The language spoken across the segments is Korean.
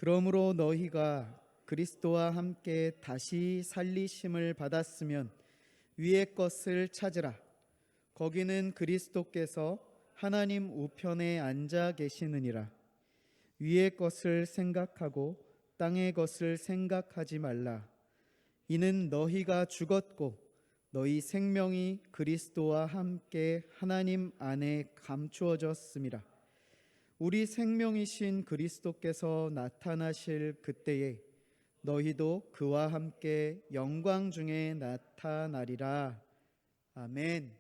그러므로 너희가 그리스도와 함께 다시 살리심을 받았으면 위의 것을 찾으라. 거기는 그리스도께서 하나님 우편에 앉아 계시느니라. 위의 것을 생각하고 땅의 것을 생각하지 말라. 이는 너희가 죽었고 너희 생명이 그리스도와 함께 하나님 안에 감추어졌음이라. 우리 생명이신 그리스도께서 나타나실 그때에 너희도 그와 함께 영광 중에 나타나리라. 아멘.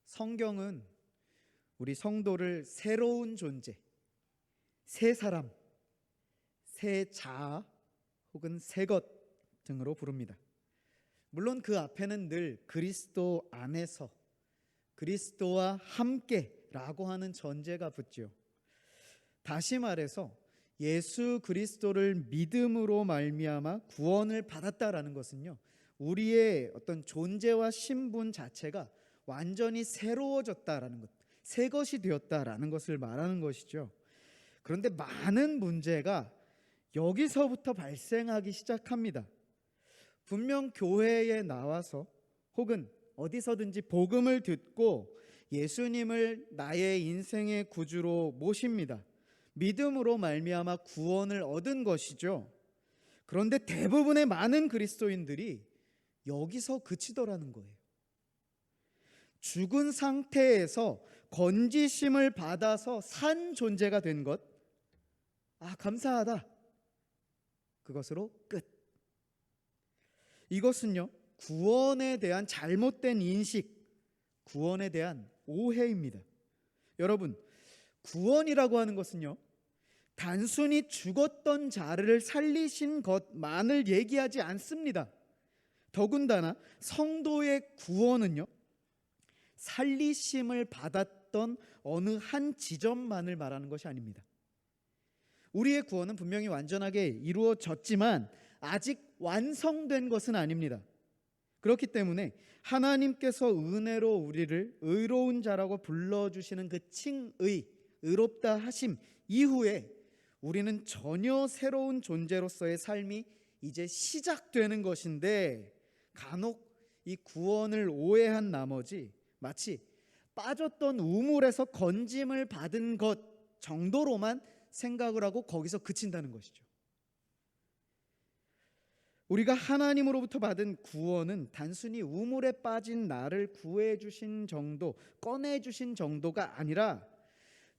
성경은 우리 성도를 새로운 존재, 새 사람, 새 자아 혹은 새 것 등으로 부릅니다. 물론 그 앞에는 늘 그리스도 안에서, 그리스도와 함께라고 하는 전제가 붙죠. 다시 말해서 예수 그리스도를 믿음으로 말미암아 구원을 받았다라는 것은요, 우리의 어떤 존재와 신분 자체가 완전히 새로워졌다라는 것, 새 것이 되었다라는 것을 말하는 것이죠. 그런데 많은 문제가 여기서부터 발생하기 시작합니다. 분명 교회에 나와서 혹은 어디서든지 복음을 듣고 예수님을 나의 인생의 구주로 모십니다. 믿음으로 말미암아 구원을 얻은 것이죠. 그런데 대부분의 많은 그리스도인들이 여기서 그치더라는 거예요. 죽은 상태에서 건지심을 받아서 산 존재가 된 것, 감사하다, 그것으로 끝. 이것은요, 구원에 대한 잘못된 인식, 구원에 대한 오해입니다. 여러분, 구원이라고 하는 것은요, 단순히 죽었던 자를 살리신 것만을 얘기하지 않습니다. 더군다나 성도의 구원은요, 살리심을 받았던 어느 한 지점만을 말하는 것이 아닙니다. 우리의 구원은 분명히 완전하게 이루어졌지만 아직 완성된 것은 아닙니다. 그렇기 때문에 하나님께서 은혜로 우리를 의로운 자라고 불러주시는 그 칭의, 의롭다 하심 이후에 우리는 전혀 새로운 존재로서의 삶이 이제 시작되는 것인데, 간혹 이 구원을 오해한 나머지 마치 빠졌던 우물에서 건짐을 받은 것 정도로만 생각을 하고 거기서 그친다는 것이죠. 우리가 하나님으로부터 받은 구원은 단순히 우물에 빠진 나를 구해주신 정도, 꺼내주신 정도가 아니라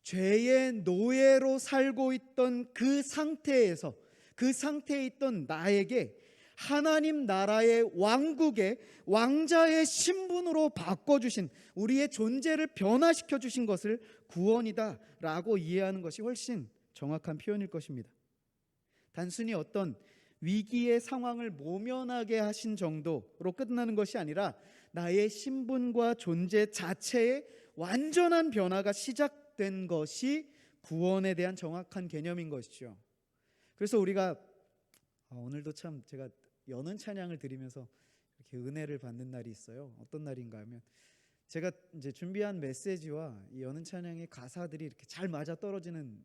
죄의 노예로 살고 있던 그 상태에서, 그 상태에 있던 나에게 하나님 나라의 왕국의 왕자의 신분으로 바꿔주신, 우리의 존재를 변화시켜 주신 것을 구원이다 라고 이해하는 것이 훨씬 정확한 표현일 것입니다. 단순히 어떤 위기의 상황을 모면하게 하신 정도로 끝나는 것이 아니라 나의 신분과 존재 자체의 완전한 변화가 시작된 것이 구원에 대한 정확한 개념인 것이죠. 그래서 우리가 오늘도 참 제가 여는 찬양을 드리면서 이렇게 은혜를 받는 날이 있어요. 어떤 날인가 하면, 제가 이제 준비한 메시지와 이 여는 찬양의 가사들이 이렇게 잘 맞아 떨어지는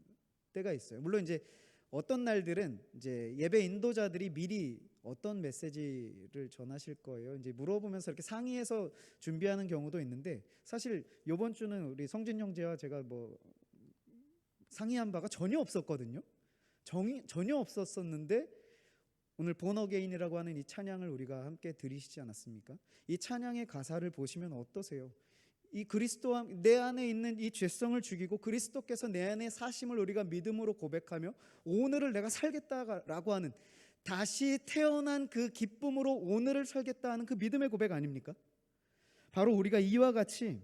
때가 있어요. 물론 이제 어떤 날들은 이제 예배 인도자들이 미리 어떤 메시지를 전하실 거예요, 이제 물어보면서 이렇게 상의해서 준비하는 경우도 있는데, 사실 이번 주는 우리 성진 형제와 제가 상의한 바가 전혀 없었거든요. 전혀 없었었는데 오늘 본 어게인이라고 하는 이 찬양을 우리가 함께 들으시지 않았습니까? 이 찬양의 가사를 보시면 어떠세요? 이 그리스도와 내 안에 있는 이 죄성을 죽이고 그리스도께서 내 안에 사심을 우리가 믿음으로 고백하며 오늘을 내가 살겠다라고 하는, 다시 태어난 그 기쁨으로 오늘을 살겠다 하는 그 믿음의 고백 아닙니까? 바로 우리가 이와 같이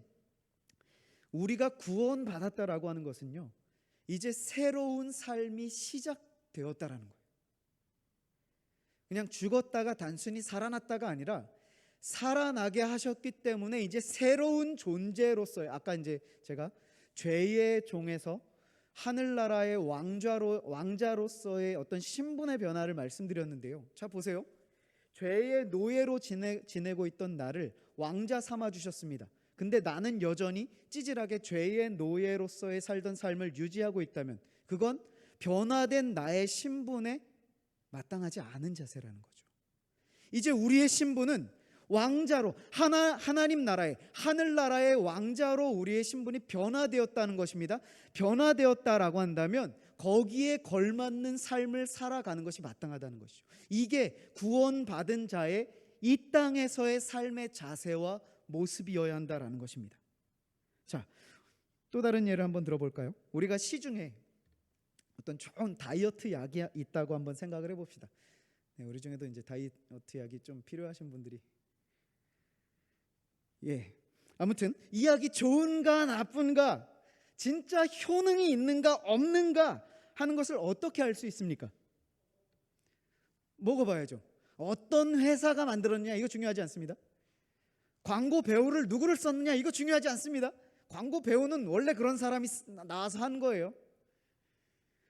우리가 구원받았다라고 하는 것은요, 이제 새로운 삶이 시작되었다라는 거예요. 그냥 죽었다가 단순히 살아났다가 아니라 살아나게 하셨기 때문에 이제 새로운 존재로서의, 아까 이제 제가 죄의 종에서 하늘나라의 왕자로서의 어떤 신분의 변화를 말씀드렸는데요. 자 보세요. 죄의 노예로 지내고 있던 나를 왕자 삼아 주셨습니다. 근데 나는 여전히 찌질하게 죄의 노예로서의 살던 삶을 유지하고 있다면 그건 변화된 나의 신분에 마땅하지 않은 자세라는 거죠. 이제 우리의 신분은 왕자로, 하나님 나라의, 하늘나라의 왕자로 우리의 신분이 변화되었다는 것입니다. 변화되었다라고 한다면 거기에 걸맞는 삶을 살아가는 것이 마땅하다는 것이죠. 이게 구원받은 자의 이 땅에서의 삶의 자세와 모습이어야 한다라는 것입니다. 자, 또 다른 예를 한번 들어볼까요? 우리가 시중에 어떤 좋은 다이어트 약이 있다고 한번 생각을 해봅시다. 네, 우리 중에도 이제 다이어트 약이 좀 필요하신 분들이, 아무튼 이 약이 좋은가 나쁜가, 진짜 효능이 있는가 없는가 하는 것을 어떻게 알 수 있습니까? 먹어봐야죠. 어떤 회사가 만들었냐, 이거 중요하지 않습니다. 광고 배우를 누구를 썼느냐, 이거 중요하지 않습니다. 광고 배우는 원래 그런 사람이 나와서 한 거예요.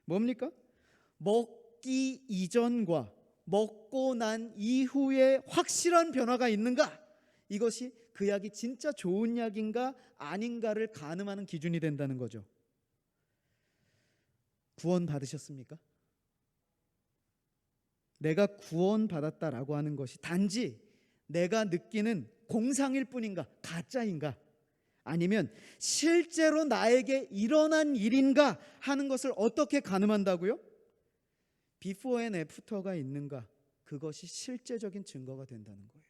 뭡니까? 먹기 이전과 먹고 난 이후에 확실한 변화가 있는가, 이것이 그 약이 진짜 좋은 약인가 아닌가를 가늠하는 기준이 된다는 거죠. 구원 받으셨습니까? 내가 구원 받았다라고 하는 것이 단지 내가 느끼는 공상일 뿐인가, 가짜인가, 아니면 실제로 나에게 일어난 일인가 하는 것을 어떻게 가늠한다고요? 비포 앤 애프터가 있는가, 그것이 실제적인 증거가 된다는 거예요.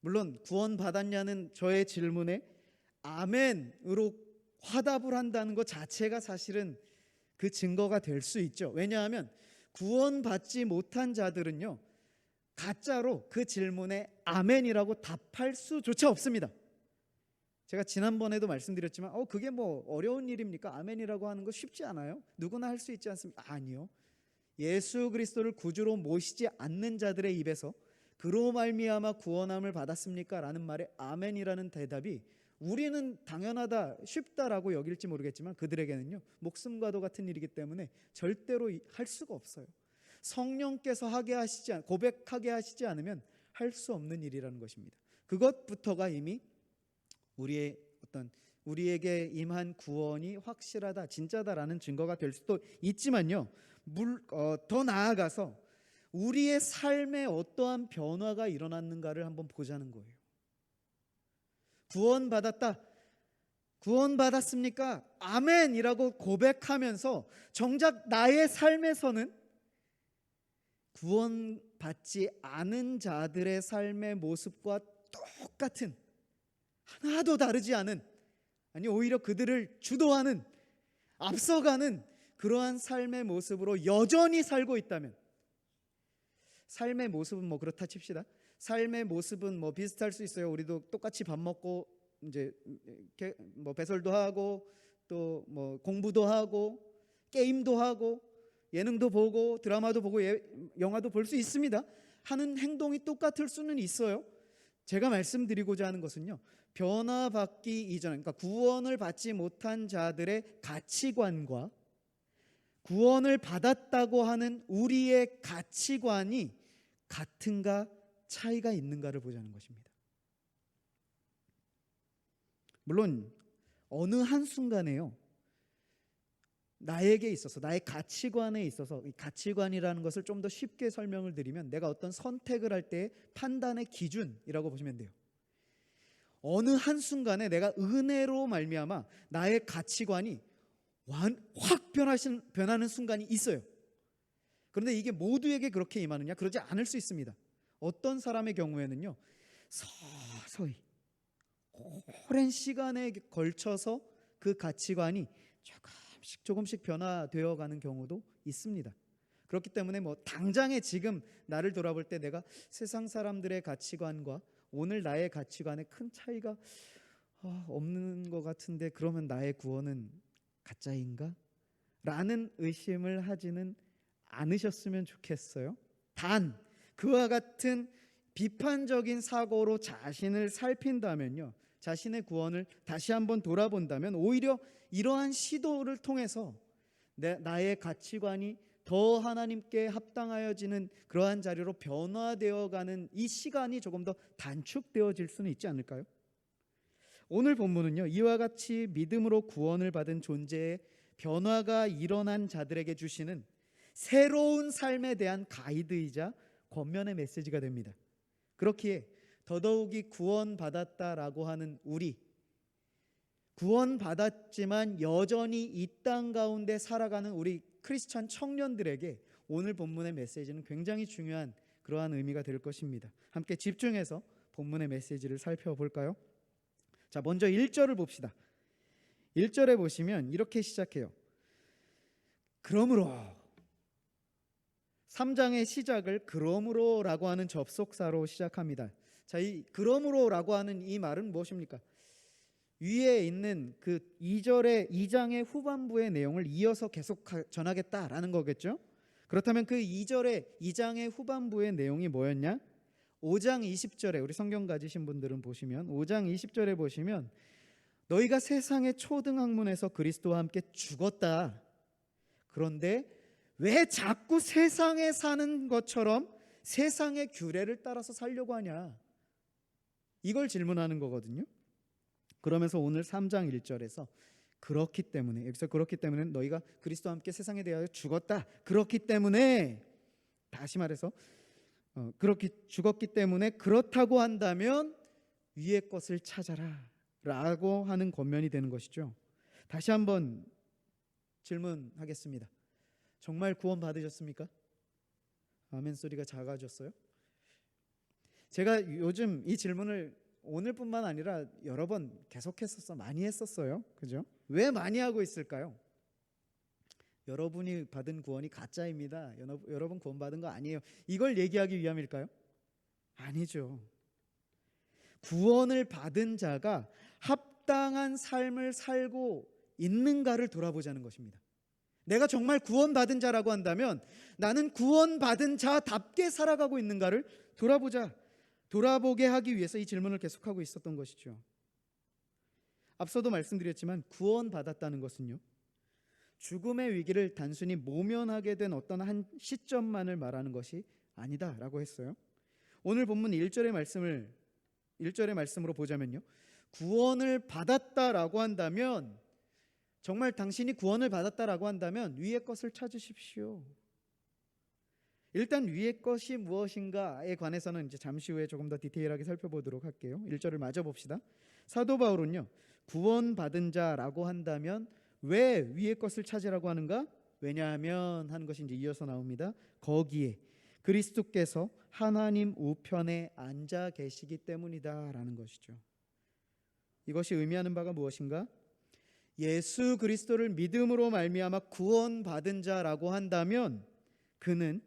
물론 구원 받았냐는 저의 질문에 아멘으로 화답을 한다는 것 자체가 사실은 그 증거가 될 수 있죠. 왜냐하면 구원받지 못한 자들은요, 가짜로 그 질문에 아멘이라고 답할 수조차 없습니다. 제가 지난번에도 말씀드렸지만 그게 뭐 어려운 일입니까? 아멘이라고 하는 거 쉽지 않아요? 누구나 할 수 있지 않습니까? 아니요. 예수 그리스도를 구주로 모시지 않는 자들의 입에서 그로 말미암아 구원함을 받았습니까? 라는 말에 아멘이라는 대답이 우리는 당연하다, 쉽다라고 여길지 모르겠지만 그들에게는요, 목숨과도 같은 일이기 때문에 절대로 할 수가 없어요. 성령께서 고백하게 하시지 않으면 할 수 없는 일이라는 것입니다. 그것부터가 이미 우리에게 임한 구원이 확실하다, 진짜다라는 증거가 될 수도 있지만요, 더 나아가서 우리의 삶에 어떠한 변화가 일어났는가를 한번 보자는 거예요. 구원받았다, 구원받았습니까? 아멘이라고 고백하면서 정작 나의 삶에서는 구원받지 않은 자들의 삶의 모습과 똑같은, 하나도 다르지 않은, 아니 오히려 그들을 주도하는, 앞서가는 그러한 삶의 모습으로 여전히 살고 있다면, 삶의 모습은 뭐 그렇다 칩시다. 삶의 모습은 뭐 비슷할 수 있어요. 우리도 똑같이 밥 먹고 이제 뭐 배설도 하고 또 뭐 공부도 하고 게임도 하고 예능도 보고 드라마도 보고 영화도 볼 수 있습니다. 하는 행동이 똑같을 수는 있어요. 제가 말씀드리고자 하는 것은요, 변화받기 이전, 그러니까 구원을 받지 못한 자들의 가치관과 구원을 받았다고 하는 우리의 가치관이 같은가 차이가 있는가를 보자는 것입니다. 물론 어느 한순간에요, 나에게 있어서, 나의 가치관에 있어서, 이 가치관이라는 것을 좀 더 쉽게 설명을 드리면 내가 어떤 선택을 할 때의 판단의 기준이라고 보시면 돼요. 어느 한순간에 내가 은혜로 말미암아 나의 가치관이 확 변하는 순간이 있어요. 그런데 이게 모두에게 그렇게 임하느냐? 그러지 않을 수 있습니다. 어떤 사람의 경우에는요, 서서히 오랜 시간에 걸쳐서 그 가치관이 조금씩 변화되어 가는 경우도 있습니다. 그렇기 때문에 뭐 당장에 지금 나를 돌아볼 때 내가 세상 사람들의 가치관과 오늘 나의 가치관에 큰 차이가 없는 것 같은데, 그러면 나의 구원은 가짜인가? 라는 의심을 하지는 않으셨으면 좋겠어요. 단 그와 같은 비판적인 사고로 자신을 살핀다면요, 자신의 구원을 다시 한번 돌아본다면 오히려 이러한 시도를 통해서 나의 가치관이 더 하나님께 합당하여지는 그러한 자리로 변화되어가는 이 시간이 조금 더 단축되어질 수는 있지 않을까요? 오늘 본문은요, 이와 같이 믿음으로 구원을 받은 존재의 변화가 일어난 자들에게 주시는 새로운 삶에 대한 가이드이자 권면의 메시지가 됩니다. 그렇기에 더더욱이 구원받았다라고 하는 우리, 구원받았지만 여전히 이 땅 가운데 살아가는 우리 크리스찬 청년들에게 오늘 본문의 메시지는 굉장히 중요한 그러한 의미가 될 것입니다. 함께 집중해서 본문의 메시지를 살펴볼까요? 자, 먼저 1절을 봅시다. 1절에 보시면 이렇게 시작해요. 그러므로, 3장의 시작을 그러므로라고 하는 접속사로 시작합니다. 자, 이 그러므로라고 하는 이 말은 무엇입니까? 위에 있는 그 2장의 후반부의 내용을 이어서 계속 전하겠다라는 거겠죠. 그렇다면 그 2장의 후반부의 내용이 뭐였냐? 5장 20절에, 우리 성경 가지신 분들은 보시면 5장 20절에 보시면 너희가 세상의 초등학문에서 그리스도와 함께 죽었다. 그런데 왜 자꾸 세상에 사는 것처럼 세상의 규례를 따라서 살려고 하냐? 이걸 질문하는 거거든요. 그러면서 오늘 3장 1절에서 그렇기 때문에, 여기서 그렇기 때문에 너희가 그리스도와 함께 세상에 대하여 죽었다. 그렇기 때문에, 다시 말해서 그렇게 죽었기 때문에 그렇다고 한다면 위의 것을 찾아라 라고 하는 권면이 되는 것이죠. 다시 한번 질문하겠습니다. 정말 구원 받으셨습니까? 아멘 소리가 작아졌어요. 제가 요즘 이 질문을 오늘뿐만 아니라 여러 번 계속했었어, 많이 했었어요. 그죠? 왜 많이 하고 있을까요? 여러분이 받은 구원이 가짜입니다. 여러분 구원 받은 거 아니에요. 이걸 얘기하기 위함일까요? 아니죠. 구원을 받은 자가 합당한 삶을 살고 있는가를 돌아보자는 것입니다. 내가 정말 구원받은 자라고 한다면 나는 구원받은 자답게 살아가고 있는가를 돌아보게 하기 위해서 이 질문을 계속하고 있었던 것이죠. 앞서도 말씀드렸지만 구원받았다는 것은요, 죽음의 위기를 단순히 모면하게 된 어떤 한 시점만을 말하는 것이 아니다라고 했어요. 오늘 본문 1절의 말씀으로 보자면요, 구원을 받았다라고 한다면, 정말 당신이 구원을 받았다라고 한다면 위의 것을 찾으십시오. 일단 위의 것이 무엇인가에 관해서는 이제 잠시 후에 조금 더 디테일하게 살펴보도록 할게요. 1절을 마저 봅시다. 사도 바울은요, 구원받은 자라고 한다면 왜 위의 것을 찾으라고 하는가? 왜냐하면 하는 것이 이제 이어서 나옵니다. 거기에 그리스도께서 하나님 우편에 앉아 계시기 때문이다라는 것이죠. 이것이 의미하는 바가 무엇인가? 예수 그리스도를 믿음으로 말미암아 구원받은 자라고 한다면 그는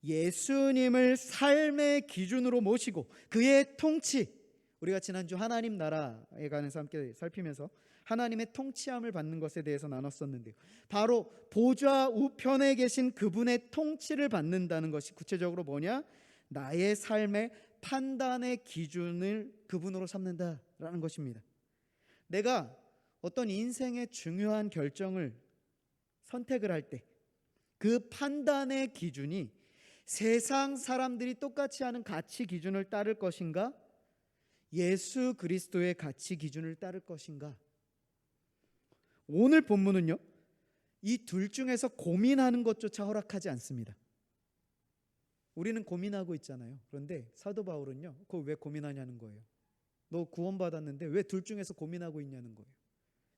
예수님을 삶의 기준으로 모시고 그의 통치, 우리가 지난주 하나님 나라에 관해서 함께 살피면서 하나님의 통치함을 받는 것에 대해서 나눴었는데요, 바로 보좌 우편에 계신 그분의 통치를 받는다는 것이 구체적으로 뭐냐? 나의 삶의 판단의 기준을 그분으로 삼는다라는 것입니다. 내가 어떤 인생의 중요한 결정을 선택을 할 때 그 판단의 기준이 세상 사람들이 똑같이 하는 가치 기준을 따를 것인가? 예수 그리스도의 가치 기준을 따를 것인가? 오늘 본문은요, 이 둘 중에서 고민하는 것조차 허락하지 않습니다. 우리는 고민하고 있잖아요. 그런데 사도 바울은요, 그거 왜 고민하냐는 거예요. 너 구원받았는데 왜 둘 중에서 고민하고 있냐는 거예요.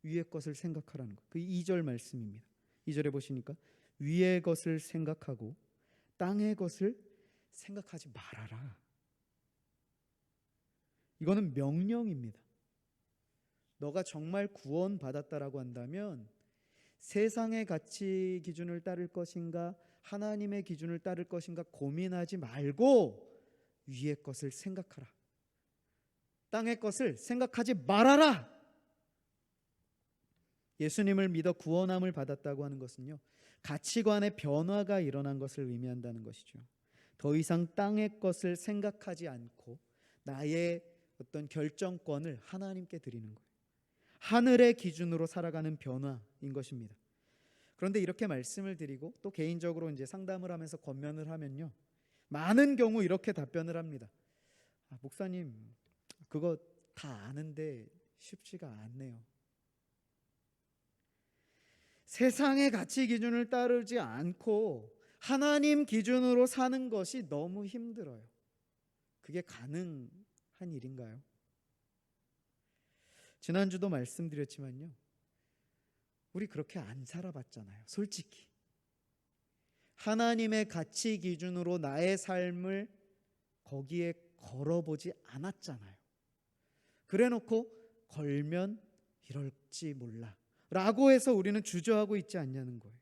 위의 것을 생각하라는 거. 그 2절 말씀입니다. 2절에 보시니까 위의 것을 생각하고 땅의 것을 생각하지 말아라. 이거는 명령입니다. 너가 정말 구원받았다라고 한다면 세상의 가치 기준을 따를 것인가 하나님의 기준을 따를 것인가 고민하지 말고 위의 것을 생각하라. 땅의 것을 생각하지 말아라. 예수님을 믿어 구원함을 받았다고 하는 것은요, 가치관의 변화가 일어난 것을 의미한다는 것이죠. 더 이상 땅의 것을 생각하지 않고 나의 어떤 결정권을 하나님께 드리는 거예요. 하늘의 기준으로 살아가는 변화인 것입니다. 그런데 이렇게 말씀을 드리고 또 개인적으로 이제 상담을 하면서 권면을 하면요, 많은 경우 이렇게 답변을 합니다. 목사님, 그거 다 아는데 쉽지가 않네요. 세상의 가치 기준을 따르지 않고 하나님 기준으로 사는 것이 너무 힘들어요. 그게 가능한 일인가요? 지난주도 말씀드렸지만요, 우리 그렇게 안 살아봤잖아요. 솔직히 하나님의 가치 기준으로 나의 삶을 거기에 걸어보지 않았잖아요. 그래놓고 걸면 이럴지 몰라 라고 해서 우리는 주저하고 있지 않냐는 거예요.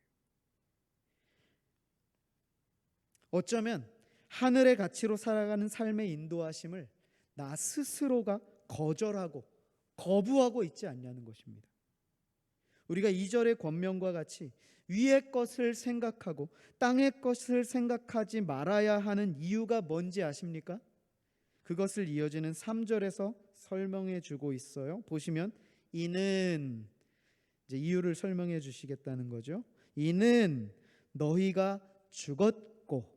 어쩌면 하늘의 가치로 살아가는 삶의 인도하심을 나 스스로가 거절하고 거부하고 있지 않냐는 것입니다. 우리가 2절의 권면과 같이 위의 것을 생각하고 땅의 것을 생각하지 말아야 하는 이유가 뭔지 아십니까? 그것을 이어지는 3절에서 설명해 주고 있어요. 보시면 이는, 이제 이유를 설명해 주시겠다는 거죠. 이는 너희가 죽었고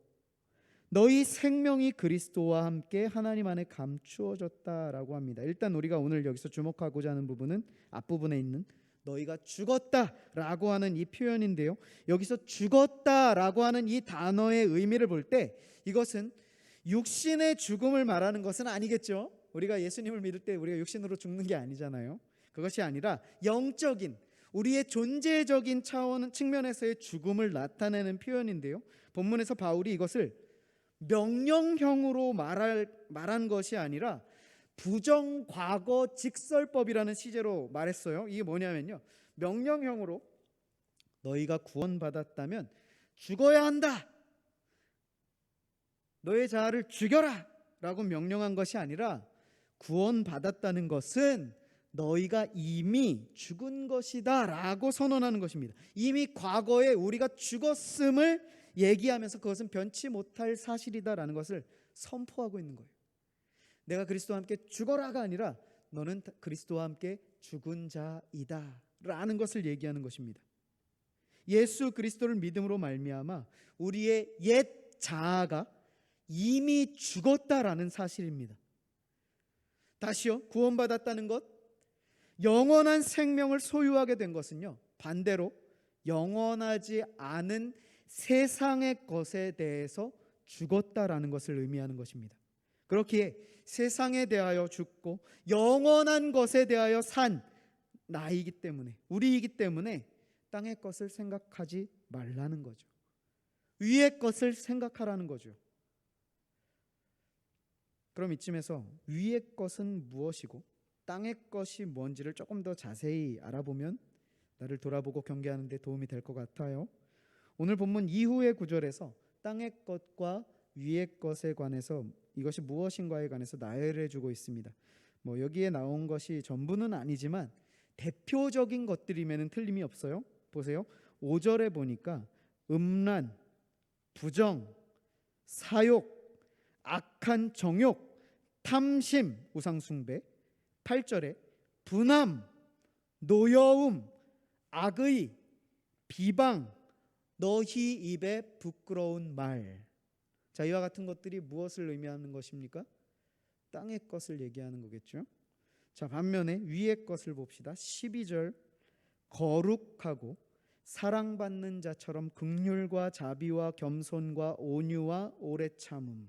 너희 생명이 그리스도와 함께 하나님 안에 감추어졌다라고 합니다. 일단 우리가 오늘 여기서 주목하고자 하는 부분은 앞부분에 있는 너희가 죽었다라고 하는 이 표현인데요. 여기서 죽었다라고 하는 이 단어의 의미를 볼 때 이것은 육신의 죽음을 말하는 것은 아니겠죠. 우리가 예수님을 믿을 때 우리가 육신으로 죽는 게 아니잖아요. 그것이 아니라 영적인 우리의 존재적인 차원 측면에서의 죽음을 나타내는 표현인데요. 본문에서 바울이 이것을 명령형으로 말한 것이 아니라 부정과거 직설법이라는 시제로 말했어요. 이게 뭐냐면요, 명령형으로 너희가 구원받았다면 죽어야 한다, 너의 자아를 죽여라 라고 명령한 것이 아니라 구원받았다는 것은 너희가 이미 죽은 것이다 라고 선언하는 것입니다. 이미 과거에 우리가 죽었음을 얘기하면서 그것은 변치 못할 사실이다라는 것을 선포하고 있는 거예요. 내가 그리스도와 함께 죽어라가 아니라 너는 그리스도와 함께 죽은 자이다 라는 것을 얘기하는 것입니다. 예수 그리스도를 믿음으로 말미암아 우리의 옛 자아가 이미 죽었다라는 사실입니다. 다시요, 구원받았다는 것, 영원한 생명을 소유하게 된 것은요, 반대로 영원하지 않은 세상의 것에 대해서 죽었다라는 것을 의미하는 것입니다. 그렇기에 세상에 대하여 죽고 영원한 것에 대하여 산 나이기 때문에, 우리이기 때문에 땅의 것을 생각하지 말라는 거죠. 위의 것을 생각하라는 거죠. 그럼 이쯤에서 위의 것은 무엇이고 땅의 것이 뭔지를 조금 더 자세히 알아보면 나를 돌아보고 경계하는 데 도움이 될 것 같아요. 오늘 본문 이후의 구절에서 땅의 것과 위의 것에 관해서 이것이 무엇인가에 관해서 나열해 주고 있습니다. 여기에 나온 것이 전부는 아니지만 대표적인 것들이면 틀림이 없어요. 보세요. 5절에 보니까 음란, 부정, 사욕, 악한 정욕, 탐심, 우상숭배. 8절에 분함, 노여움, 악의, 비방, 너희 입에 부끄러운 말. 자, 이와 같은 것들이 무엇을 의미하는 것입니까? 땅의 것을 얘기하는 거겠죠. 자, 반면에 위의 것을 봅시다. 12절 거룩하고 사랑받는 자처럼 긍휼과 자비와 겸손과 온유와 오래 참음.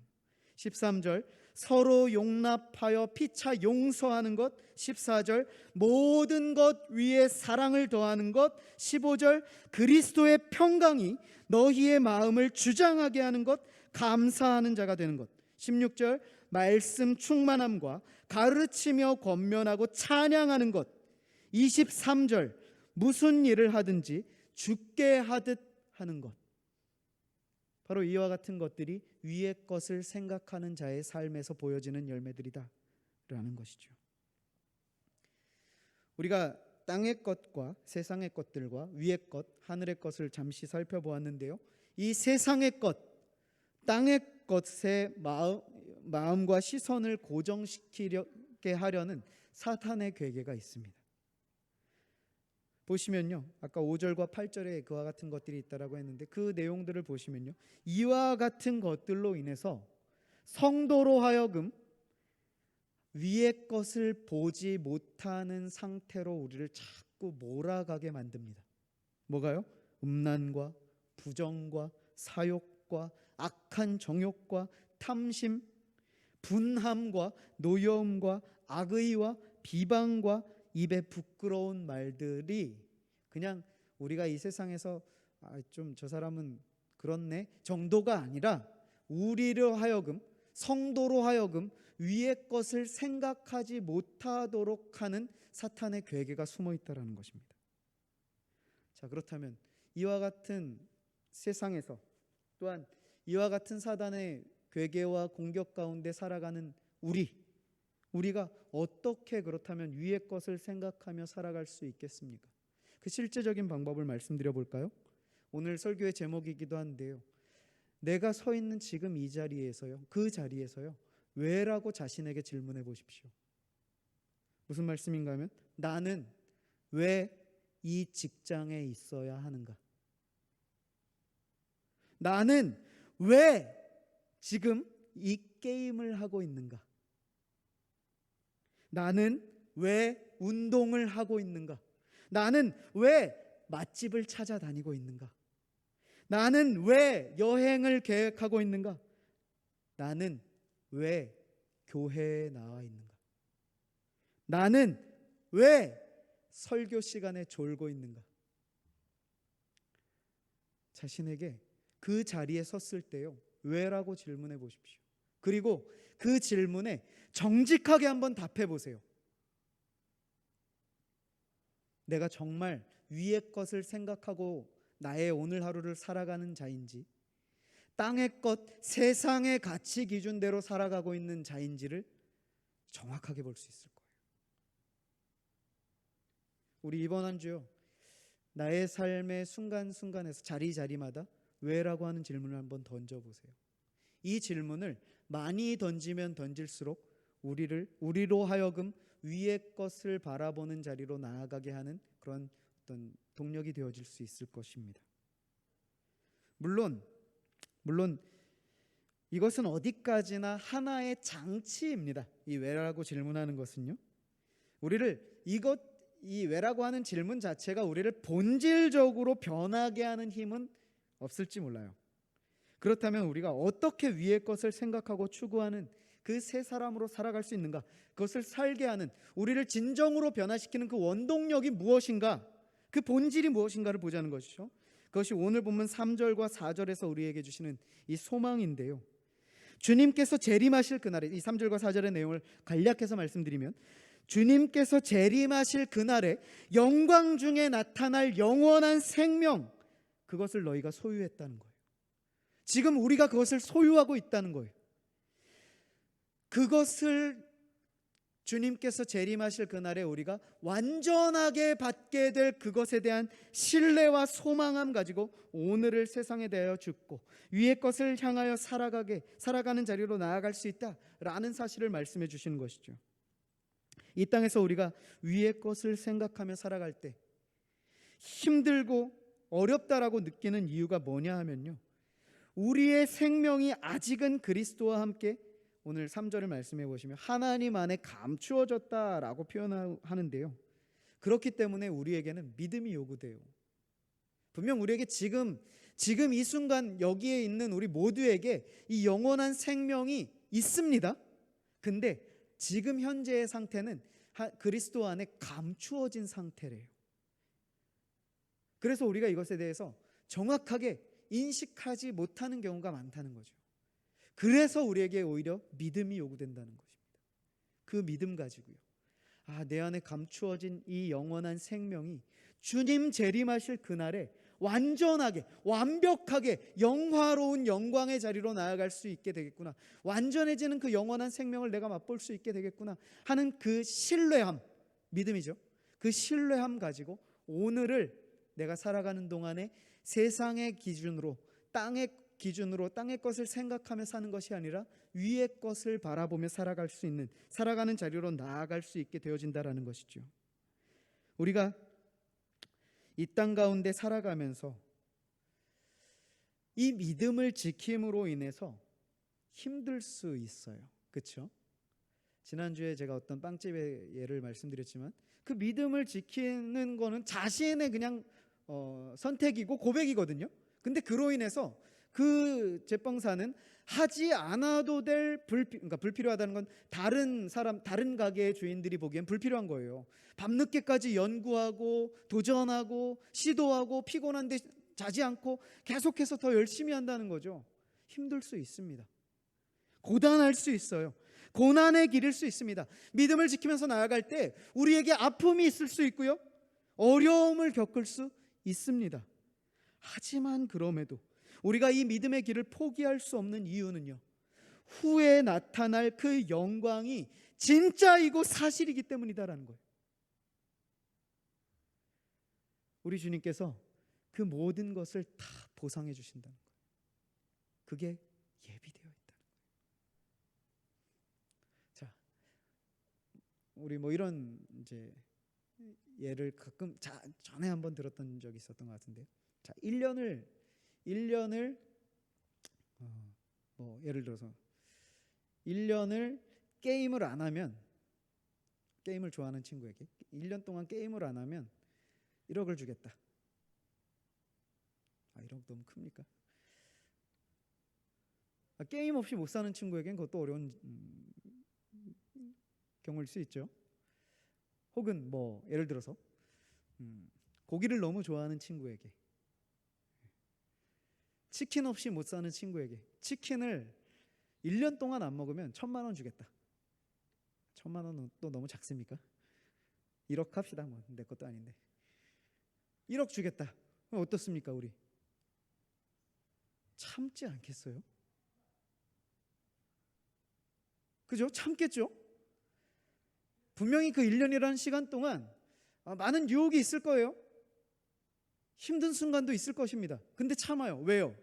13절 서로 용납하여 피차 용서하는 것. 14절 모든 것 위에 사랑을 더하는 것. 15절 그리스도의 평강이 너희의 마음을 주장하게 하는 것, 감사하는 자가 되는 것. 16절 말씀 충만함과 가르치며 권면하고 찬양하는 것. 23절 무슨 일을 하든지 죽게 하듯 하는 것. 바로 이와 같은 것들이 위의 것을 생각하는 자의 삶에서 보여지는 열매들이다 라는 것이죠. 우리가 땅의 것과 세상의 것들과 위의 것, 하늘의 것을 잠시 살펴보았는데요, 이 세상의 것, 땅의 것에 마음과 시선을 고정시키게 하려는 사탄의 괴계가 있습니다. 보시면요, 아까 5절과 8절에 그와 같은 것들이 있다라고 했는데 그 내용들을 보시면요, 이와 같은 것들로 인해서 성도로 하여금 위의 것을 보지 못하는 상태로 우리를 자꾸 몰아가게 만듭니다. 뭐가요? 음란과 부정과 사욕과 악한 정욕과 탐심, 분함과 노여움과 악의와 비방과 입에 부끄러운 말들이 그냥 우리가 이 세상에서 좀 저 사람은 그렇네 정도가 아니라 우리로 하여금, 성도로 하여금 위의 것을 생각하지 못하도록 하는 사탄의 괴계가 숨어 있다는 것입니다. 자, 그렇다면 이와 같은 세상에서 또한 이와 같은 사단의 괴계와 공격 가운데 살아가는 우리가 어떻게 그렇다면 위의 것을 생각하며 살아갈 수 있겠습니까? 그 실제적인 방법을 말씀드려 볼까요? 오늘 설교의 제목이기도 한데요, 내가 서 있는 지금 이 자리에서요, 그 자리에서요, 왜라고 자신에게 질문해 보십시오. 무슨 말씀인가 하면, 나는 왜 이 직장에 있어야 하는가? 나는 왜 지금 이 게임을 하고 있는가? 나는 왜 운동을 하고 있는가? 나는 왜 맛집을 찾아다니고 있는가? 나는 왜 여행을 계획하고 있는가? 나는 왜 교회에 나와 있는가? 나는 왜 설교 시간에 졸고 있는가? 자신에게 그 자리에 섰을 때요, 왜라고 질문해 보십시오. 그리고 그 질문에 정직하게 한번 답해 보세요. 내가 정말 위의 것을 생각하고 나의 오늘 하루를 살아가는 자인지, 땅의 것, 세상의 가치 기준대로 살아가고 있는 자인지를 정확하게 볼 수 있을 거예요. 우리 이번 한 주요, 나의 삶의 순간순간에서 자리자리마다 왜라고 하는 질문을 한번 던져보세요. 이 질문을 많이 던지면 던질수록 우리로 하여금 위의 것을 바라보는 자리로 나아가게 하는 그런 어떤 동력이 되어질 수 있을 것입니다. 물론 이것은 어디까지나 하나의 장치입니다. 이 왜라고 질문하는 것은요, 우리를 이 왜라고 하는 질문 자체가 우리를 본질적으로 변하게 하는 힘은 없을지 몰라요. 그렇다면 우리가 어떻게 위의 것을 생각하고 추구하는 그 새 사람으로 살아갈 수 있는가? 그것을 살게 하는, 우리를 진정으로 변화시키는 그 원동력이 무엇인가? 그 본질이 무엇인가를 보자는 것이죠. 그것이 오늘 본문 3절과 4절에서 우리에게 주시는 이 소망인데요, 주님께서 재림하실 그날에, 이 3절과 4절의 내용을 간략해서 말씀드리면, 주님께서 재림하실 그날에 영광 중에 나타날 영원한 생명, 그것을 너희가 소유했다는 거예요. 지금 우리가 그것을 소유하고 있다는 거예요. 그것을 주님께서 재림하실 그날에 우리가 완전하게 받게 될 그것에 대한 신뢰와 소망함 가지고 오늘을 세상에 대하여 죽고 위의 것을 향하여 살아가는 자리로 나아갈 수 있다라는 사실을 말씀해 주시는 것이죠. 이 땅에서 우리가 위의 것을 생각하며 살아갈 때 힘들고 어렵다라고 느끼는 이유가 뭐냐 하면요, 우리의 생명이 아직은 그리스도와 함께, 오늘 3절을 말씀해 보시면 하나님 안에 감추어졌다라고 표현하는데요, 그렇기 때문에 우리에게는 믿음이 요구돼요. 분명 우리에게 지금 이 순간 여기에 있는 우리 모두에게 이 영원한 생명이 있습니다. 근데 지금 현재의 상태는 그리스도 안에 감추어진 상태래요. 그래서 우리가 이것에 대해서 정확하게 인식하지 못하는 경우가 많다는 거죠. 그래서 우리에게 오히려 믿음이 요구된다는 것입니다. 그 믿음 가지고요, 내 안에 감추어진 이 영원한 생명이 주님 재림하실 그날에 완전하게, 완벽하게 영화로운 영광의 자리로 나아갈 수 있게 되겠구나, 완전해지는 그 영원한 생명을 내가 맛볼 수 있게 되겠구나 하는 그 신뢰함, 믿음이죠. 그 신뢰함 가지고 오늘을 내가 살아가는 동안에 세상의 기준으로, 땅의 것을 생각하며 사는 것이 아니라 위의 것을 바라보며 살아가는 자리로 나아갈 수 있게 되어진다라는 것이죠. 우리가 이 땅 가운데 살아가면서 이 믿음을 지킴으로 인해서 힘들 수 있어요. 그렇죠? 지난주에 제가 어떤 빵집의 예를 말씀드렸지만, 그 믿음을 지키는 거는 자신의 그냥 선택이고 고백이거든요. 근데 그로 인해서 그 제빵사는 하지 않아도 될 그러니까 불필요하다는 건 다른 가게의 주인들이 보기엔 불필요한 거예요. 밤늦게까지 연구하고 도전하고 시도하고 피곤한데 자지 않고 계속해서 더 열심히 한다는 거죠. 힘들 수 있습니다. 고단할 수 있어요. 고난의 길일 수 있습니다. 믿음을 지키면서 나아갈 때 우리에게 아픔이 있을 수 있고요, 어려움을 겪을 수 있습니다. 하지만 그럼에도 우리가 이 믿음의 길을 포기할 수 없는 이유는요, 후에 나타날 그 영광이 진짜이고 사실이기 때문이다라는 거예요. 우리 주님께서 그 모든 것을 다 보상해 주신다는 거예요. 그게 예비되어 있다는 거예요. 자, 우리 뭐 이런 이제 예를 가끔 전에 한번 들었던 적이 있었던 것 같은데, 자, 1년을 뭐 예를 들어서 1년을 게임을 안 하면, 게임을 좋아하는 친구에게 1년 동안 게임을 안 하면 1억을 주겠다. 1억 너무 큽니까? 게임 없이 못 사는 친구에겐 그것도 어려운 경우일 수 있죠. 혹은 뭐 예를 들어서 고기를 너무 좋아하는 친구에게, 치킨 없이 못 사는 친구에게 치킨을 1년 동안 안 먹으면 1,000만 원 주겠다. 1,000만 원은 또 너무 작습니까? 1억 합시다. 뭐 내 것도 아닌데 1억 주겠다. 그럼 어떻습니까? 우리 참지 않겠어요? 그죠? 참겠죠? 분명히 그 1년이라는 시간 동안 많은 유혹이 있을 거예요. 힘든 순간도 있을 것입니다. 근데 참아요. 왜요?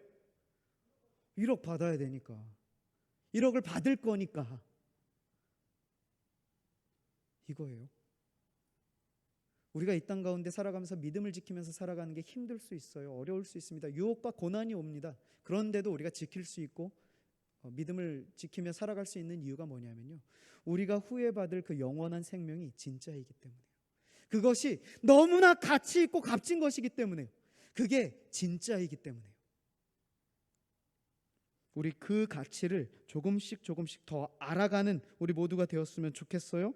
1억 받아야 되니까. 1억을 받을 거니까. 이거예요. 우리가 이 땅 가운데 살아가면서 믿음을 지키면서 살아가는 게 힘들 수 있어요. 어려울 수 있습니다. 유혹과 고난이 옵니다. 그런데도 우리가 지킬 수 있고 믿음을 지키며 살아갈 수 있는 이유가 뭐냐면요, 우리가 후회 받을 그 영원한 생명이 진짜이기 때문에요. 그것이 너무나 가치 있고 값진 것이기 때문에요. 그게 진짜이기 때문에요. 우리 그 가치를 조금씩 더 알아가는 우리 모두가 되었으면 좋겠어요.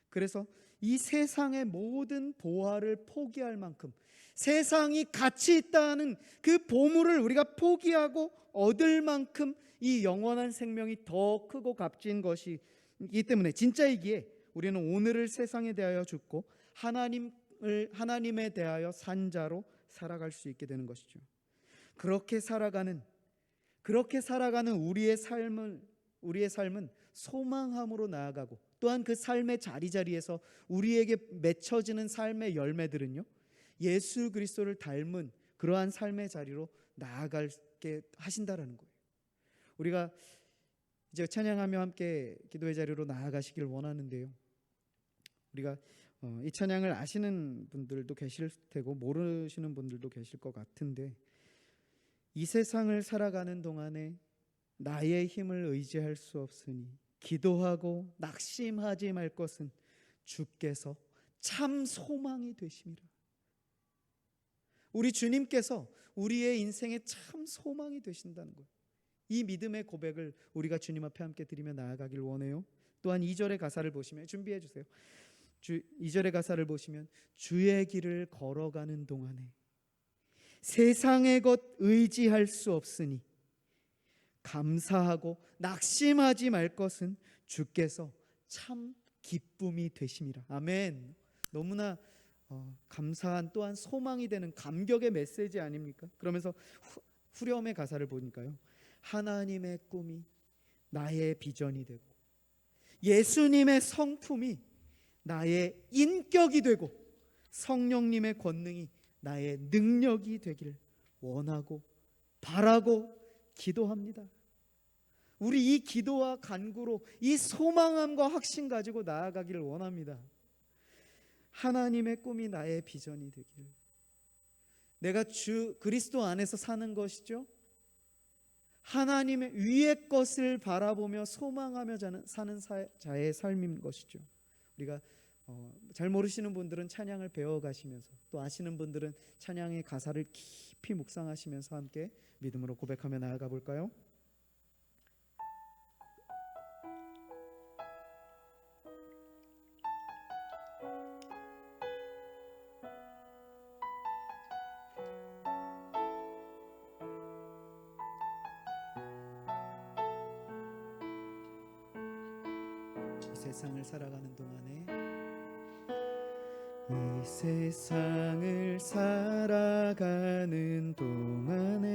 그래서 이 세상의 모든 보화를 포기할 만큼, 세상이 가치 있다는 그 보물을 우리가 포기하고 얻을 만큼 이 영원한 생명이 더 크고 값진 것이기 때문에, 진짜이기에 우리는 오늘을 세상에 대하여 죽고 하나님에 대하여 산 자로 살아갈 수 있게 되는 것이죠. 그렇게 살아가는 우리의 삶은 소망함으로 나아가고, 또한 그 삶의 자리자리에서 우리에게 맺혀지는 삶의 열매들은요, 예수 그리스도를 닮은 그러한 삶의 자리로 나아가게 하신다라는 거예요. 우리가 이제 찬양하며 함께 기도의 자리로 나아가시길 원하는데요, 우리가 이 찬양을 아시는 분들도 계실 테고 모르시는 분들도 계실 것 같은데, 이 세상을 살아가는 동안에 나의 힘을 의지할 수 없으니 기도하고 낙심하지 말 것은 주께서 참 소망이 되심이라. 우리 주님께서 우리의 인생에 참 소망이 되신다는 거예요. 이 믿음의 고백을 우리가 주님 앞에 함께 드리며 나아가길 원해요. 또한 2절의 가사를 보시면, 준비해 주세요. 2절의 가사를 보시면, 주의 길을 걸어가는 동안에 세상의 것 의지할 수 없으니 감사하고 낙심하지 말 것은 주께서 참 기쁨이 되심이라. 아멘. 너무나 감사한, 또한 소망이 되는 감격의 메시지 아닙니까? 그러면서 후렴의 가사를 보니까요, 하나님의 꿈이 나의 비전이 되고 예수님의 성품이 나의 인격이 되고 성령님의 권능이 나의 능력이 되기를 원하고 바라고 기도합니다. 우리 이 기도와 간구로 이 소망함과 확신 가지고 나아가기를 원합니다. 하나님의 꿈이 나의 비전이 되기를, 내가 주 그리스도 안에서 사는 것이죠, 하나님의 위의 것을 바라보며 소망하며 사는 자의 삶인 것이죠. 우리가 잘 모르시는 분들은 찬양을 배워가시면서, 또 아시는 분들은 찬양의 가사를 깊이 묵상하시면서 함께 믿음으로 고백하며 나아가 볼까요? 세상을 살아가는 동안에, 이 세상을 살아가는 동안에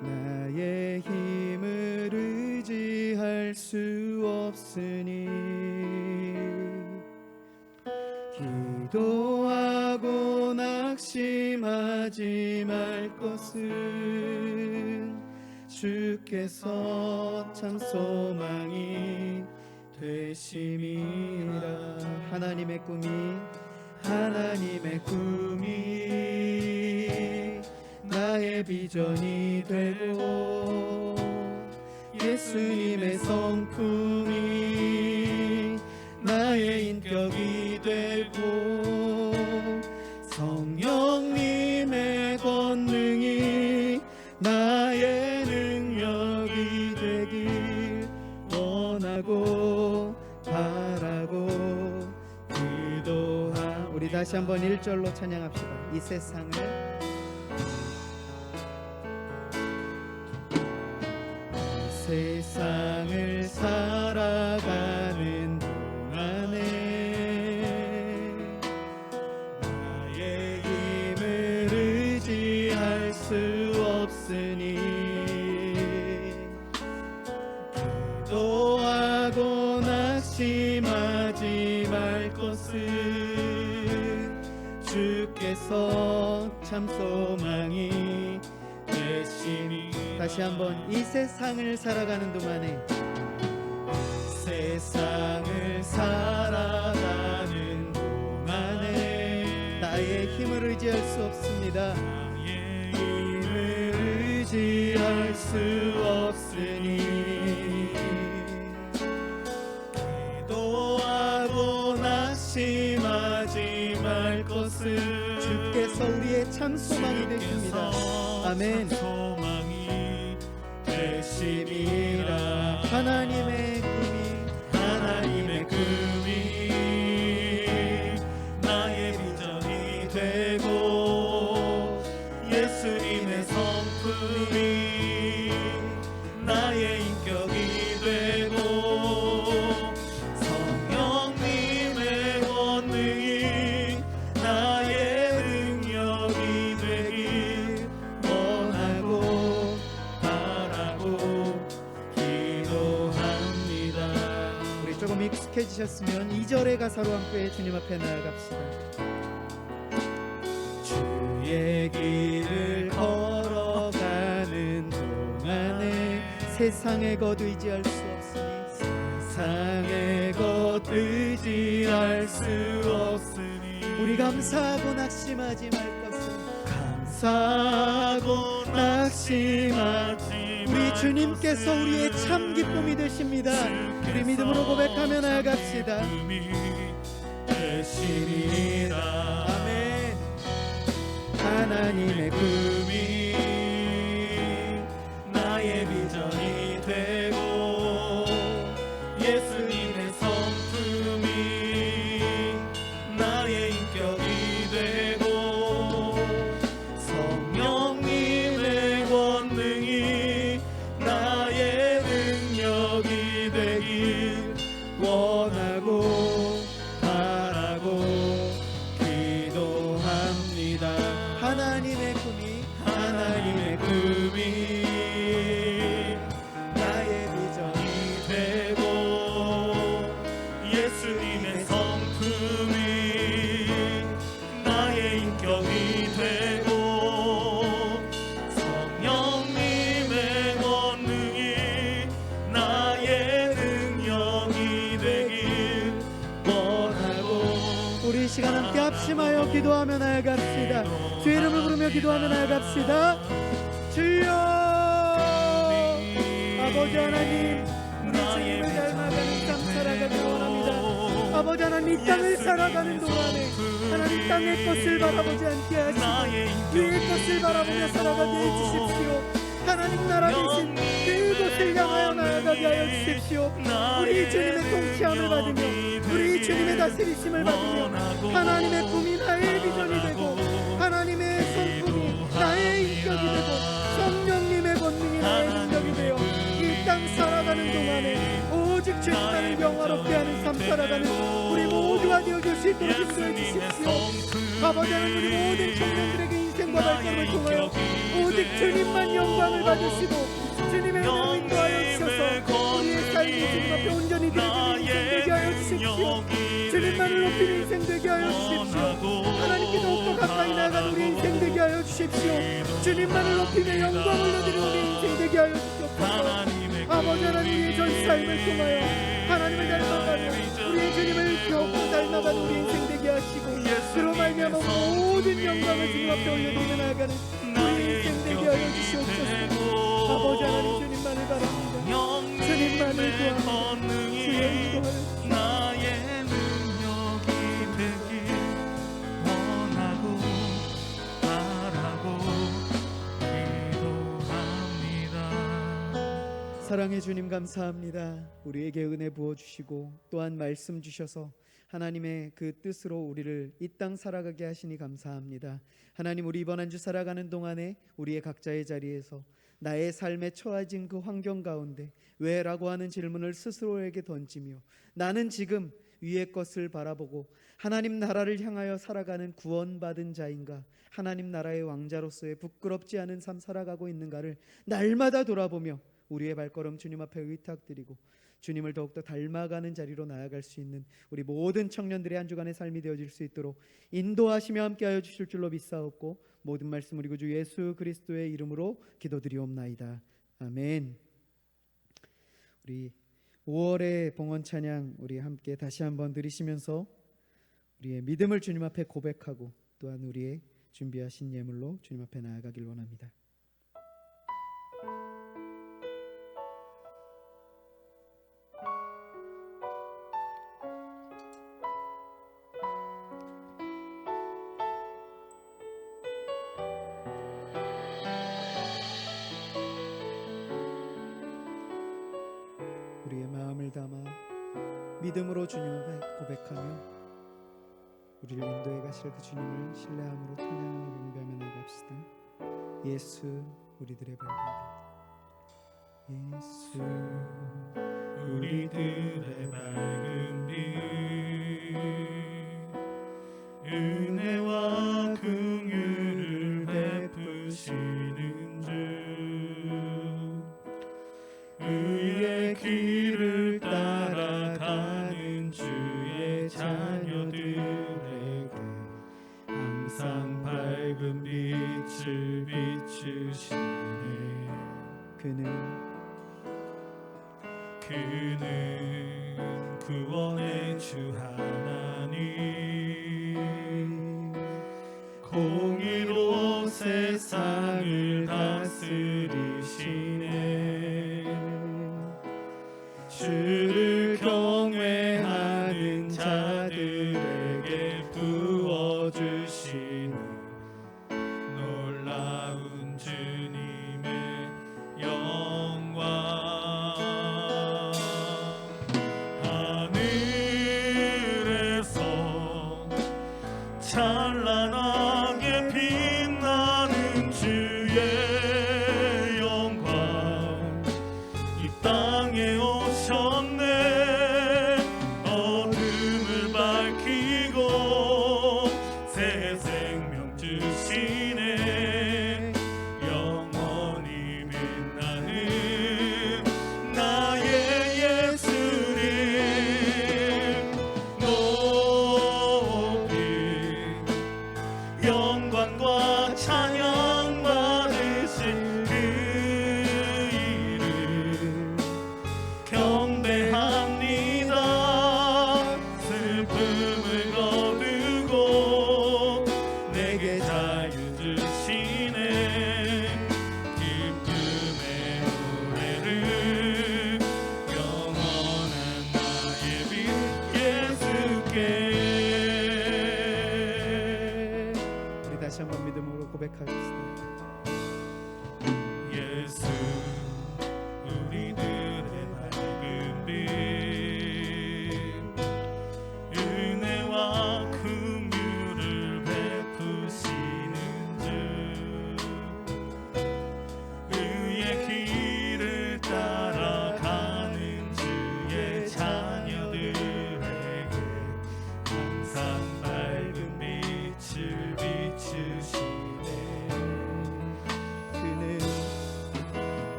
나의 힘을 의지할 수 없으니 기도하고 낙심하지 말 것은 주께서 참 소망이 되심이라. 하나님의 꿈이 나의 비전이 되고, 예수님의 성품이 나의 인격이 되고, 성령님의 권능이 나의 능력이 되길 원하고 바라고 기도하. 우리 다시 한번 1절로 찬양합시다. 이 세상을 살아가는 동안에 나의 힘을 의지할 수 없으니 기도하고 낙심하지 말 것은 주께서 참 소망이 되시니. 다시 한번, 이 세상을 살아가는 동안에, 세상을 살아가는 동안에 나의 힘을 의지할 수 없습니다. 나의 힘을 의지할 수 없으니 기도하고 낙심하지 말 것을 주께서 우리의 참 소망이 되십니다. 아멘. 되심이라. 하나님의 꿈이 나의 비전이 되고, 예수님의 성품이 나의 인격이 되고, 성령님의 권능이 나의 능력이 되길 원하고 바라고 기도합니다. 우리 조금 익숙해지셨으면 2절의 가사로 함께 주님 앞에 나아갑시다. 주의 길을 걸어가는 동안에 세상의 것 의지할 수 없으니, 세상의 것 의지할 수 없으니 우리 감사하고 낙심하지 말 것은, 감사하고 낙심하지 우리 주님께서 우리의 참 기쁨이 되십니다. 우리 믿음으로 고백하며 나아갑시다. 아멘. 하나님의 꿈이 나의 비전이 되고, 예수님의 성품이 나의 인격이 되고, 성령님의 권능이 나의 능력이 되길 원하고 바라고 기도합니다. 하나님의 꿈이 나의 비전이 되고, 예수님의 성품이 나의 인격이 되고, 성령님의 권능이 나의 능력이 되길 원하고. 우리 시간 함께 합심하여 기도하며 나아갑시다. 주의 이름을 부르며 기도하며 나아갑시다. 주여, 아버지 하나님, 우리 주님을 닮아가는 삶 살아가길 원합니다. 아버지 하나님 이 땅을 살아가는 동안에 하나님 땅의 것을 바라보지 않게 하시고 위의 것을 바라보며 살아가게 해주십시오. 하나님 나라 대신 그곳을 향하여 나아가게 하여 주십시오. 우리 주님의 통치함을 받으며 우리 주님의 다스리심을 받으며 하나님의 꿈이 나의 비전이 되고 하나님의 성품이 나의 인격이 되고 성령님의 권능이 나의 능력이 되어 이 땅 살아가는 동안에 오직 주님만을 영화롭게 하는 삶 살아가는 우리 모두가 되어줄 수 있도록 인도해 주십시오. 아버지 하나님 우리 모든 청년들에게 인생과 발걸음을 통하여 오직 주님만 영광을 받으시고 주님의 은혜로 인도하여 주셔서 우리의 삶이 주님 앞에 온전히 드려지는 인생 되게 하여 주십시오. 주님만을 높이는 인생 되게 하여 주십시오. 하나님께 더욱더 가까이 나아가는 우리 인생 되게 하여 주십시오. 주님만을 높이며 영광을 올려드리는 우리 인생 되게 하여 주옵소서. 아버지 하나님 우리의 전 삶을 통하여 하나님을 닮아가며 우리의 주님을 더욱더 닮아가는 우리 인생 되게 하시고 그로 말미암아 모든 영광을 주님 앞에 올려드리며 나아가는 우리 인생 되게 하여 주시옵소서. 아버지 하나님 주님만을 바랍니다. 주님만을 구합니다. 주의 인도하여 나의 능력이 되길 원하고 바라고 기도합니다. 사랑의 주님 감사합니다. 우리에게 은혜 부어주시고 또한 말씀 주셔서 하나님의 그 뜻으로 우리를 이 땅 살아가게 하시니 감사합니다. 하나님 우리 이번 한 주 살아가는 동안에 우리의 각자의 자리에서 나의 삶에 처해진 그 환경 가운데 왜? 라고 하는 질문을 스스로에게 던지며 나는 지금 위의 것을 바라보고 하나님 나라를 향하여 살아가는 구원받은 자인가, 하나님 나라의 왕자로서의 부끄럽지 않은 삶 살아가고 있는가를 날마다 돌아보며 우리의 발걸음 주님 앞에 의탁드리고 주님을 더욱더 닮아가는 자리로 나아갈 수 있는 우리 모든 청년들의 한 주간의 삶이 되어질 수 있도록 인도하시며 함께하여 주실 줄로 믿사옵고 모든 말씀 우리 구주 예수 그리스도의 이름으로 기도드리옵나이다. 아멘. 우리 5월의 봉헌 찬양 우리 함께 다시 한번 드리시면서 우리의 믿음을 주님 앞에 고백하고 또한 우리의 준비하신 예물로 주님 앞에 나아가길 원합니다. 우리의 마음을 담아 믿음으로 주님 앞에 고백하며 우리를 인도해 가실 그 주님을 신뢰함으로 찬양하며 경배하며 나갑시다. 예수 우리들의 밝은 빛, 예수 우리들의 밝은 빛, 은혜와 긍휼을 베푸시는 주, 의의 길을 따라가는 주의 자녀들에게 항상 밝은 빛을 비추시네. 그는 구원의 주 하나님, 공의로 세상을 다스리시네. 주를 경외하는 자들에게 부어주시는 놀라운 주님의 영광. 하늘에서 찬란하게 빛나는 주의 영광, 이 땅에 오셨네. 어둠을 밝히고 새 생명 주시네. 영원히 빛나는 나의 예수님, 높이 영광과 찬양 받으신 그 이름 경배합니다. 슬픔을 거두고 다시 한번 믿음으로 고백하겠습니다. 예수 우리들의 밝은 빛 은혜와 긍휼을 베푸시는 주 의의 길을 따라가는 주의 자녀들에게 항상 밝은 빛을 비추시네. 그는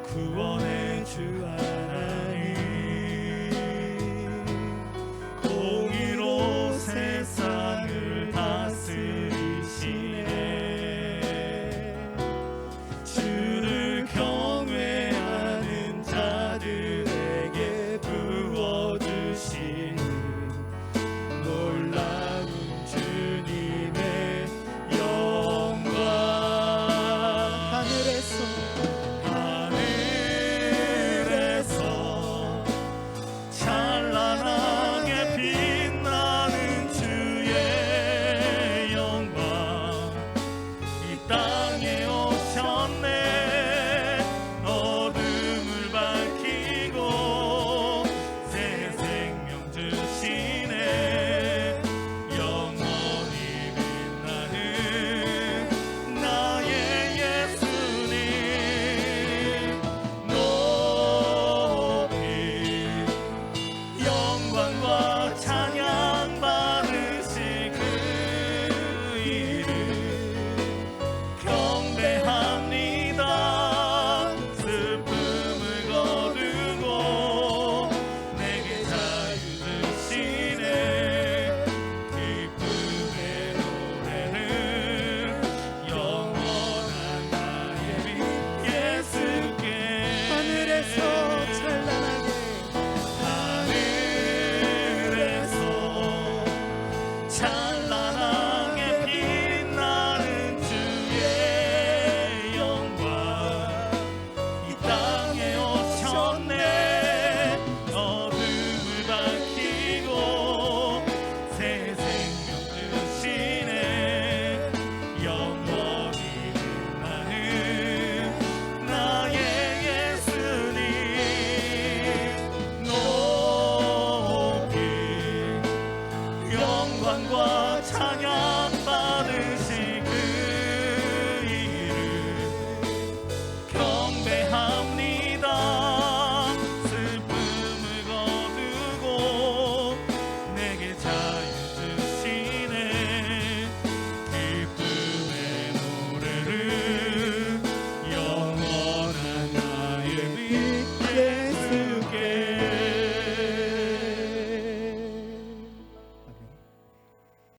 구원의 주 하나님 공의로 세상을 다스리시네. 주를 경외하는 자들에게 부어주시는 놀라운 주님의 영광. 하늘에서 찬란하게 빛나는 주의 영광 이 땅에 오셨네. 어둠을 밝히고 새 생명 주시네. 영원히 빛나는 나의 예수님 높이 영광과 찬양 받으실 그 이름 경배합니다. 슬픔을 거두고 내게 자유 주시네. 기쁨의 노래는 영원한 나의 빛 예수께. 하늘에서 찬란하게 하늘에서 찬란하게 빛나는 주의 영광 이 땅에 오셨네. 어둠을 밝히고 새 생명 주시네. 영원히 빛나는 나의 예수님 높이 영광과 찬양